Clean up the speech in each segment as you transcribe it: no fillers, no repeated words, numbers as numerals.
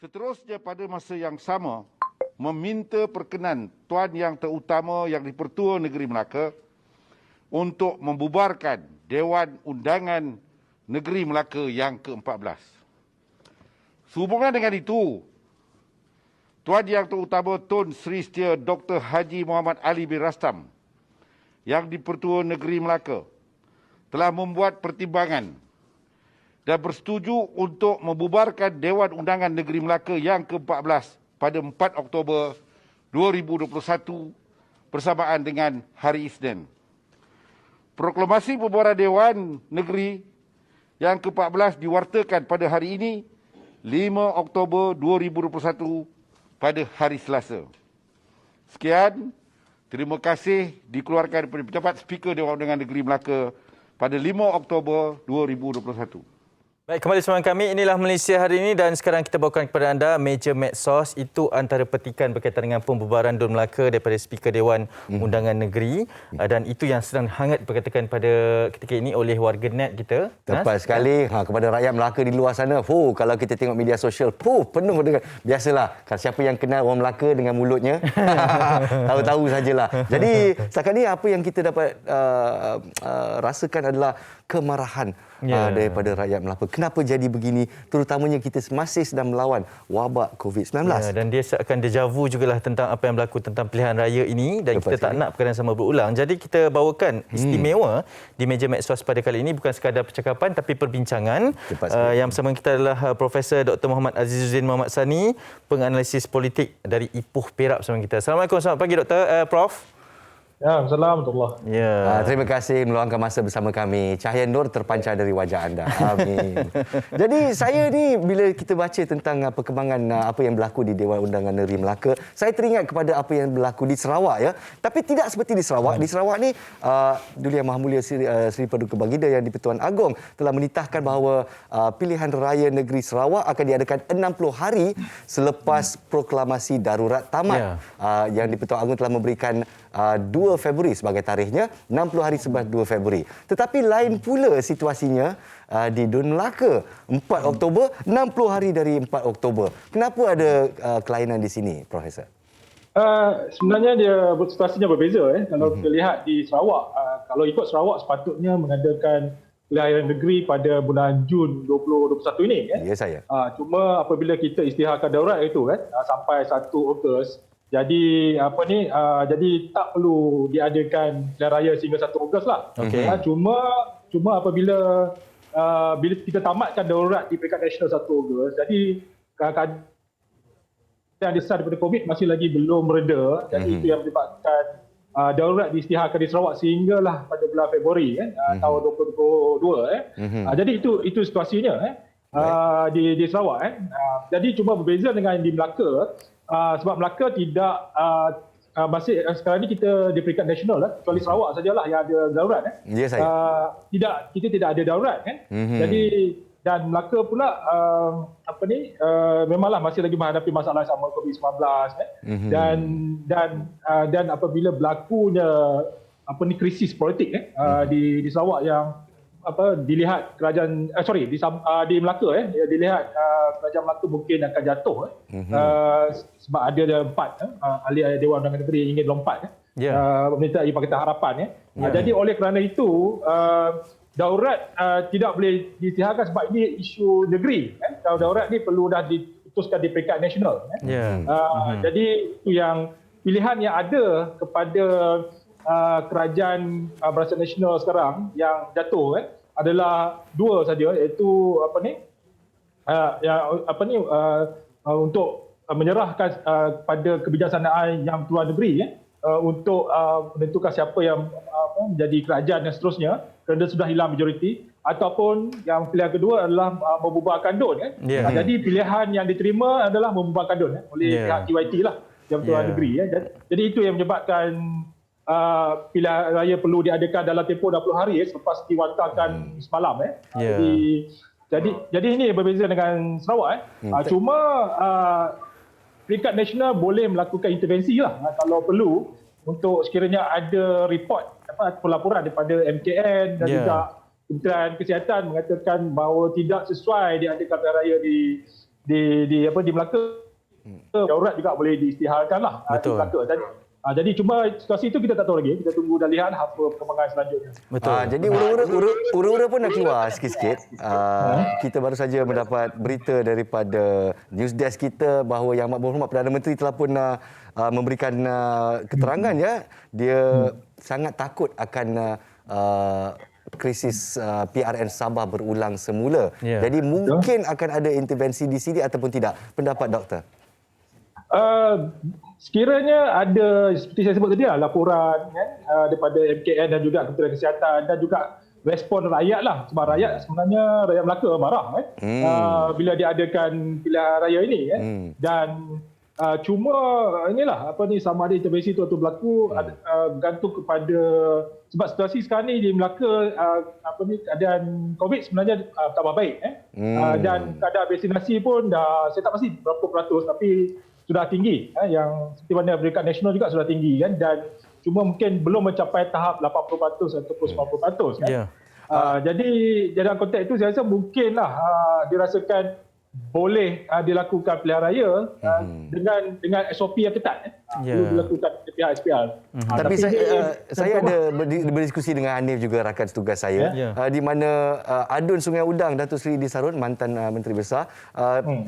Seterusnya pada masa yang sama, meminta perkenan Tuan Yang Terutama Yang di-Pertua Negeri Melaka untuk membubarkan Dewan Undangan Negeri Melaka yang ke-14. Sehubungan dengan itu, Tuan Yang Terutama Tun Sri Setia Dr. Haji Muhammad Ali bin Rastam yang di-Pertua Negeri Melaka telah membuat pertimbangan dan bersetuju untuk membubarkan Dewan Undangan Negeri Melaka yang ke-14 pada 4 Oktober 2021 bersamaan dengan hari Isnin. Proklamasi pembubaran Dewan Negeri yang ke-14 diwartakan pada hari ini 5 Oktober 2021 pada hari Selasa. Sekian, terima kasih dikeluarkan daripada pejabat Speaker Dewan Undangan Negeri Melaka pada 5 Oktober 2021. Baik, kembali bersama kami. Inilah Malaysia hari ini dan sekarang kita bawakan kepada anda meja medsos. Itu antara petikan berkaitan dengan pembubaran Dun Melaka daripada Speaker Dewan Undangan Negeri dan itu yang sedang hangat diperkatakan pada ketika ini oleh warga net kita. Tepat sekali. Kepada rakyat Melaka di luar sana, kalau kita tengok media sosial, penuh dengan, biasalah, siapa yang kenal orang Melaka dengan mulutnya, tahu-tahu sajalah. Jadi setakat ni apa yang kita dapat rasakan adalah kemarahan daripada rakyat Melaka. Kenapa jadi begini? Terutamanya kita masih sedang melawan wabak COVID-19. Dan dia seakan deja vu jugalah tentang apa yang berlaku tentang pilihan raya ini dan Tepat kita tak nak perkara yang sama berulang. Jadi kita bawakan istimewa di meja medsos pada kali ini, bukan sekadar percakapan tapi perbincangan. Yang bersama kita adalah Profesor Dr. Muhammad Azizuddin Muhammad Sani, penganalisis politik dari Ipoh Perak bersama kita. Assalamualaikum, selamat pagi Dr. Prof. Ya, Assalamualaikum. Terima kasih meluangkan masa bersama kami. Cahaya nur terpancar dari wajah anda. Amin. Jadi saya ni bila kita baca tentang perkembangan apa yang berlaku di Dewan Undangan Negeri Melaka, saya teringat kepada apa yang berlaku di Sarawak ya. Tapi tidak seperti di Sarawak. Di Sarawak ni Duli Yang Maha Mulia Seri Paduka Baginda yang di-Pertuan Agong telah menitahkan bahawa pilihan raya negeri Sarawak akan diadakan 60 hari selepas proklamasi darurat tamat. Yang di-Pertuan Agong telah memberikan 2 Februari sebagai tarikhnya, 60 hari selepas 2 Februari. Tetapi lain pula situasinya di Dun Melaka. 4 Oktober, 60 hari dari 4 Oktober. Kenapa ada kelainan di sini, Profesor? Sebenarnya dia situasinya berbeza. Kalau kita lihat di Sarawak, kalau ikut Sarawak sepatutnya mengadakan pilihan negeri pada bulan Jun 2021 ini. Ya, saya. Cuma apabila kita isytiharkan darurat itu sampai 1 Ogos, jadi jadi tak perlu diadakan pilihan raya sehingga 1 Ogos lah. Cuma apabila bila kita tamatkan darurat di peringkat nasional 1 Ogos, jadi keadaan yang besar daripada COVID masih lagi belum mereda. Jadi itu yang menyebabkan darurat diisytiharkan di Sarawak sehinggalah pada bulan Februari tahun 2022. Jadi itu situasinya di Sarawak. Jadi cuma berbeza dengan di Melaka. Sebab Melaka tidak masih sekarang ni kita di peringkat nasional kecuali Sarawak sajalah yang ada darurat Ya, saya. Kita tidak ada darurat Jadi dan Melaka pula memanglah masih lagi menghadapi masalah sama COVID-19 dan apabila berlakunya krisis politik di Sarawak yang dilihat kerajaan di Melaka dilihat kerajaan Melaka mungkin akan jatuh sebab ada 4 ahli Dewan Undangan Negeri ingin lompat meminta Pakatan Harapan jadi oleh kerana itu daurat tidak boleh diisytiharkan sebab ini isu negeri kalau daurat ni perlu dah diputuskan di peringkat nasional jadi itu yang pilihan yang ada kepada kerajaan Barisan Nasional sekarang yang jatuh adalah 2 saja, iaitu untuk menyerahkan pada kebijaksanaan yang luar negeri untuk menentukan siapa yang menjadi kerajaan dan seterusnya kerana sudah hilang majoriti, ataupun yang pilihan kedua adalah membubarkan DUN jadi pilihan yang diterima adalah membubarkan DUN oleh pihak TYT lah yang luar negeri jadi itu yang menyebabkan pilihan raya perlu diadakan dalam tempoh 20 hari selepas diwantarkan semalam jadi ini berbeza dengan Sarawak cuma peringkat nasional boleh melakukan intervensi lah kalau perlu untuk sekiranya ada report pelaporan daripada MKN dan juga Kementerian Kesihatan mengatakan bahawa tidak sesuai diadakan pilihan raya di di Melaka, darurat juga boleh diisytiharkan lah di Betul. Melaka tadi. Jadi cuma situasi itu kita tak tahu lagi. Kita tunggu dan lihat apa perkembangan selanjutnya. Betul. Jadi ura-ura pun dah keluar sikit-sikit. Kita baru saja mendapat berita daripada news desk kita bahawa Yang Amat Berhormat Perdana Menteri telah pun memberikan keterangan ya. Dia sangat takut akan krisis PRN Sabah berulang semula. Ya. Jadi mungkin akan ada intervensi di sini ataupun tidak. Pendapat doktor? Sekiranya ada, seperti saya sebut tadi laporan kan, daripada MKN dan juga Kementerian Kesihatan dan juga respon rakyat lah. Sebab sebenarnya rakyat Melaka marah kan, bila diadakan pilihan raya ini kan. Dan cuma sama ada intervensi itu atau berlaku bergantung kepada, sebab situasi sekarang ni di Melaka keadaan COVID sebenarnya tambah baik dan kadar vaksinasi pun dah, saya tak pasti berapa peratus tapi sudah tinggi yang seperti mana peringkat nasional juga sudah tinggi kan, dan cuma mungkin belum mencapai tahap 80% ataupun 90% kan. Ya. Jadi dalam konteks itu saya rasa mungkinlah dirasakan boleh dilakukan pilihan raya dengan SOP yang ketat perlu dilakukan oleh pihak SPR. Tapi saya ada berdiskusi dengan Hanif juga, rakan setugas saya, di mana Adun Sungai Udang Datuk Seri Idris Harun, mantan Menteri Besar,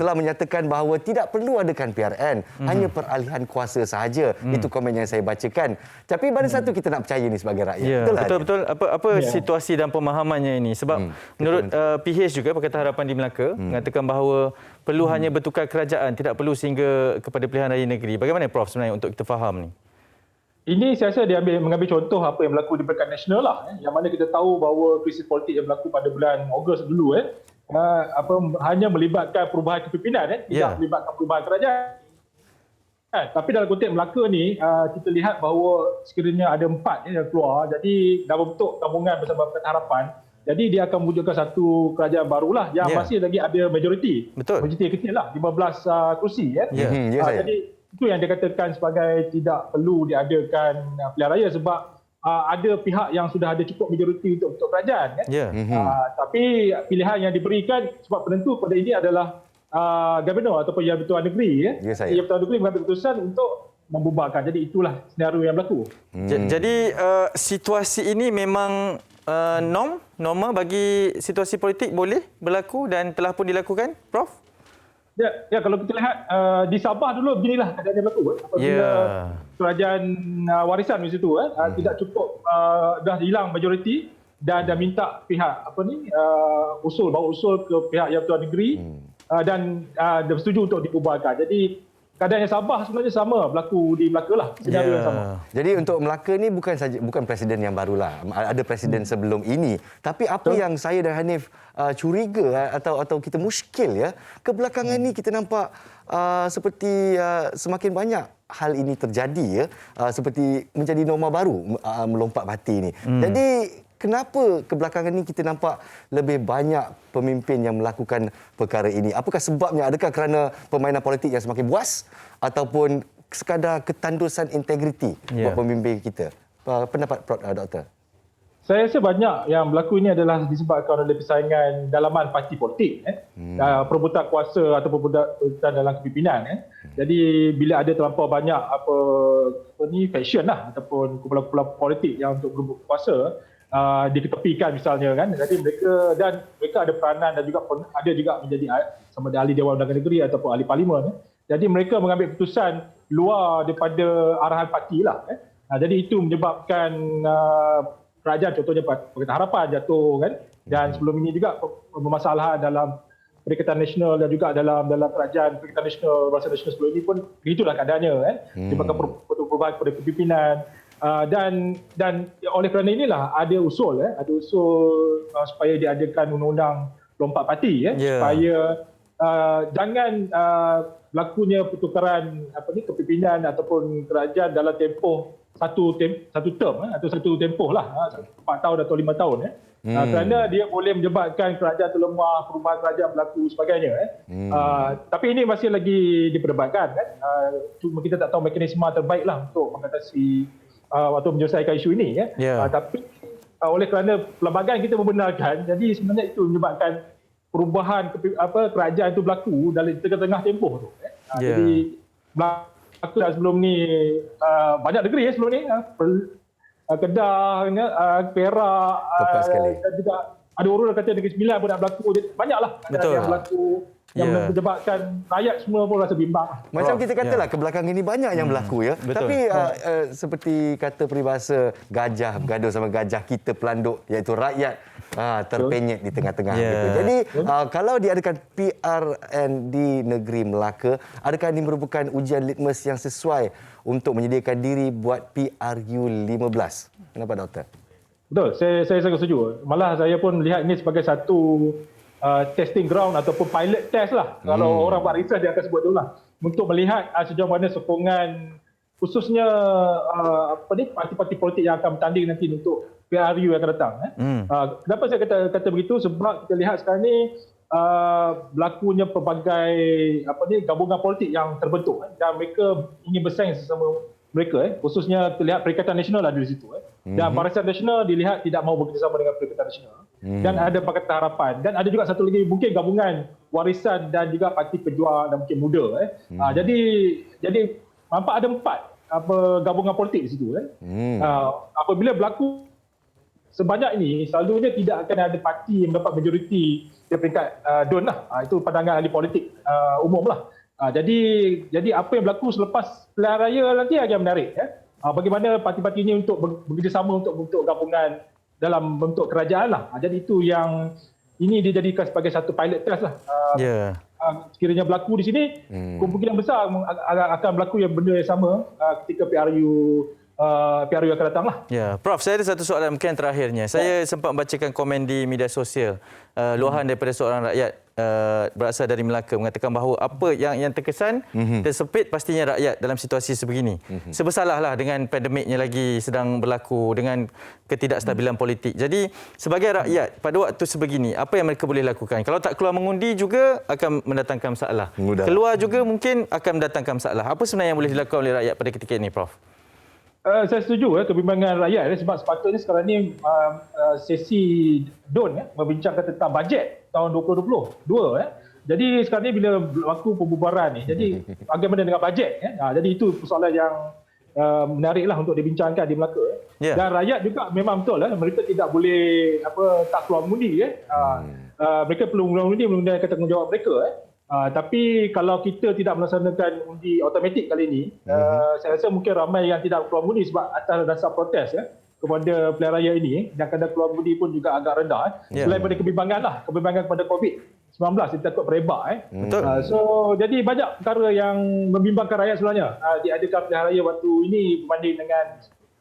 telah menyatakan bahawa tidak perlu adakan PRN, hanya peralihan kuasa sahaja. Itu komen yang saya bacakan. Tapi mana satu kita nak percaya ni sebagai rakyat? Betul. Apa situasi dan pemahamannya ini? Sebab menurut PH juga, Pakatan Harapan di Melaka, mengatakan bahawa perlu hanya bertukar kerajaan, tidak perlu sehingga kepada pilihan raya negeri. Bagaimana Prof sebenarnya untuk kita faham ni? Ini saya rasa dia mengambil contoh apa yang berlaku di peringkat nasional lah, yang mana kita tahu bahawa krisis politik yang berlaku pada bulan Ogos dulu hanya melibatkan perubahan kepimpinan tidak melibatkan perubahan kerajaan. Tapi dalam konteks Melaka ni kita lihat bahawa sekiranya ada 4 yang keluar, jadi dalam bentuk gabungan bersama Pakatan Harapan. Jadi dia akan mewujudkan satu kerajaan barulah yang masih lagi ada majoriti. Betul. Majoriti yang kecil lah, 15 kursi. Jadi itu yang dikatakan sebagai tidak perlu diadakan pilihan raya sebab ada pihak yang sudah ada cukup majoriti untuk kerajaan. Tapi pilihan yang diberikan sebab penentu pada ini adalah Governor ataupun Yang Bertuan Negeri. Yang Bertuan Negeri mengambil keputusan untuk membubarkan. Jadi itulah senario yang berlaku. Jadi situasi ini memang norma bagi situasi politik boleh berlaku dan telah pun dilakukan, Prof? Ya, kalau kita lihat di Sabah dulu beginilah keadaan yang berlaku. Apabila kerajaan warisan di situ tidak cukup, dah hilang majoriti dan dah minta pihak bawa usul ke pihak Yang Bertuan Negeri dan dah bersetuju untuk dibubarkan. Jadi keadaan yang Sabah sebenarnya sama berlaku di Melaka lah, senario yang sama. Jadi untuk Melaka ni bukan presiden yang barulah. Ada presiden sebelum ini. Tapi apa yang saya dan Hanif curiga atau kita muskil ya, kebelakangan ni kita nampak seperti semakin banyak hal ini terjadi ya, seperti menjadi norma baru melompat mati ni. Jadi kenapa kebelakangan ini kita nampak lebih banyak pemimpin yang melakukan perkara ini? Apakah sebabnya? Adakah kerana permainan politik yang semakin buas ataupun sekadar ketandusan integriti buat pemimpin kita? Pendapat Doktor? Saya rasa banyak yang berlaku ini adalah disebabkan oleh persaingan dalaman parti politik, perebutan kuasa atau perebutan dalam kepimpinan. Jadi bila ada terlampau banyak fashion lah ataupun kumpulan-kumpulan politik yang untuk berebut kuasa, diketepikan misalnya kan. Jadi mereka ada peranan dan juga ada juga menjadi sama ada ahli Dewan Undangan Negeri ataupun ahli parlimen. Jadi mereka mengambil keputusan luar daripada arahan parti lah. Jadi itu menyebabkan kerajaan contohnya Pakatan Harapan jatuh kan. Dan sebelum ini juga bermasalahan dalam Perikatan Nasional dan juga dalam kerajaan Perikatan Nasional, Barisan Nasional sebelum ini pun begitulah keadaannya kan. Menyebabkan perubahan kepada kepimpinan. Dan oleh kerana inilah ada usul supaya diadakan undang-undang lompat parti supaya jangan berlakunya pertukaran kepimpinan ataupun kerajaan dalam tempoh satu term atau satu tempoh lah 4 tahun atau 5 tahun kerana dia boleh menyebabkan kerajaan terlemah, perubahan kerajaan berlaku sebagainya. Tapi ini masih lagi diperdebatkan kan. Cuma kita tak tahu mekanisme terbaik lah untuk mengatasi atau menyelesaikan isu ini tapi oleh kerana perlembagaan kita membenarkan, jadi sebenarnya itu menyebabkan perubahan kerajaan itu berlaku dalam tengah-tengah tempoh tu. Jadi berlaku dah sebelum ni banyak negeri sebelum ni Kedah, Perak, Tepat sekali. dan juga ada orang kata Negeri Sembilan pun nak berlaku. Jadi, banyaklah yang berlaku yang menyebabkan rakyat semua pun rasa bimbang. Macam kita katalah kebelakangan ini banyak yang berlaku ya. Betul. Tapi seperti kata peribahasa gajah bergaduh sama gajah, kita pelanduk iaitu rakyat terpenyet di tengah-tengah gitu. Jadi kalau diadakan PRN di negeri Melaka, adakah ini merupakan ujian litmus yang sesuai untuk menyediakan diri buat PRU 15? Kenapa Doktor? Betul, saya sangat setuju. Malah saya pun melihat ini sebagai satu testing ground ataupun pilot test lah. Kalau orang buat research dia akan sebut tu lah. Untuk melihat sejauh mana sokongan khususnya parti-parti politik yang akan bertanding nanti untuk PRU yang akan datang. Kenapa saya kata begitu? Sebab kita lihat sekarang ni berlakunya pelbagai gabungan politik yang terbentuk dan mereka ingin bersaing sesama mereka. Khususnya terlihat Perikatan Nasional ada di situ. Dan Barisan Nasional dilihat tidak mahu bekerjasama dengan Perikatan Nasional. Dan ada Pakatan Harapan. Dan ada juga satu lagi mungkin gabungan Warisan dan juga Parti Pejuang dan mungkin Muda. Jadi nampak ada 4 gabungan politik di situ. Apabila berlaku sebanyak ini, selalunya tidak akan ada parti yang mendapat majoriti di peringkat DUN lah. Itu pandangan ahli politik umum lah. Jadi apa yang berlaku selepas pilihan raya nanti akan menarik. Bagaimana parti-parti ini untuk bekerjasama untuk bentuk gabungan dalam bentuk kerajaan lah. Jadi itu yang ini dijadikan sebagai satu pilot test lah. Sekiranya berlaku di sini, kemungkinan besar akan berlaku yang benda yang sama ketika PRU yang akan datang lah. Ya, Prof, saya ada satu soalan mungkin terakhirnya. Saya sempat membacakan komen di media sosial luahan daripada seorang rakyat berasal dari Melaka mengatakan bahawa apa yang terkesan tersepit pastinya rakyat dalam situasi sebegini. Sebesalahlah dengan pandemiknya lagi sedang berlaku dengan ketidakstabilan politik. Jadi sebagai rakyat pada waktu sebegini apa yang mereka boleh lakukan? Kalau tak keluar mengundi juga akan mendatangkan masalah. Keluar juga mungkin akan mendatangkan masalah. Apa sebenarnya yang boleh dilakukan oleh rakyat pada ketika ini, Prof? Saya setuju kebimbangan rakyat sebab sepatutnya sekarang ni sesi DUN membincangkan tentang bajet tahun 2022. Jadi sekarang ni bila berlaku pembubaran ni, jadi bagaimana dengan bajet? Jadi itu persoalan yang menariklah untuk dibincangkan di Melaka. Dan rakyat juga memang betul mereka tidak boleh tak keluar mengundi. Mereka perlu mengundi menggunakan tanggungjawab mereka. Tapi kalau kita tidak melaksanakan undi automatik kali ini, saya rasa mungkin ramai yang tidak keluar mengundi sebab atas dasar protes kepada pilihan raya ini, dan kadar keluar mengundi pun juga agak rendah. Selain daripada kebimbangan kepada COVID-19 yang takut berebak. So jadi banyak perkara yang membimbangkan rakyat sebenarnya diadakan pilihan raya waktu ini berbanding dengan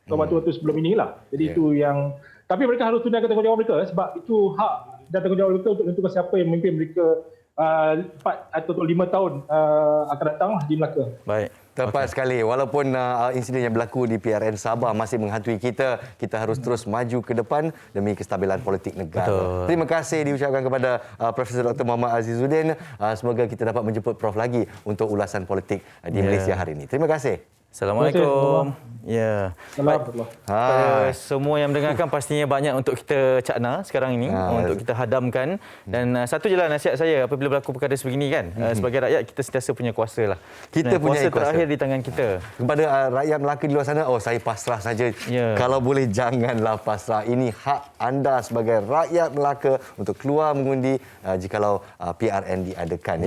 waktu-waktu sebelum inilah. Jadi itu yang, tapi mereka harus tunaikan tanggungjawab mereka sebab itu hak dan tanggungjawab mereka untuk menentukan siapa yang memimpin mereka 4 atau 5 tahun akan datang di Melaka. Baik. Tepat sekali. Walaupun insiden yang berlaku di PRN Sabah masih menghantui kita, kita harus terus maju ke depan demi kestabilan politik negara. Terima kasih diucapkan kepada Profesor Dr. Muhammad Azizuddin. Semoga kita dapat menjemput Prof lagi untuk ulasan politik di Malaysia hari ini. Terima kasih. Assalamualaikum. Ya. Assalamualaikum. Pada semua yang mendengarkan pastinya banyak untuk kita cakna sekarang ini, untuk kita hadamkan. Dan satu je lah nasihat saya apabila berlaku perkara sebegini kan, sebagai rakyat kita sentiasa punya kuasa lah. Kita punya kuasa terakhir di tangan kita. Kepada rakyat Melaka di luar sana, saya pasrah saja. Kalau boleh janganlah pasrah. Ini hak anda sebagai rakyat Melaka untuk keluar mengundi jikalau PRN diadakan.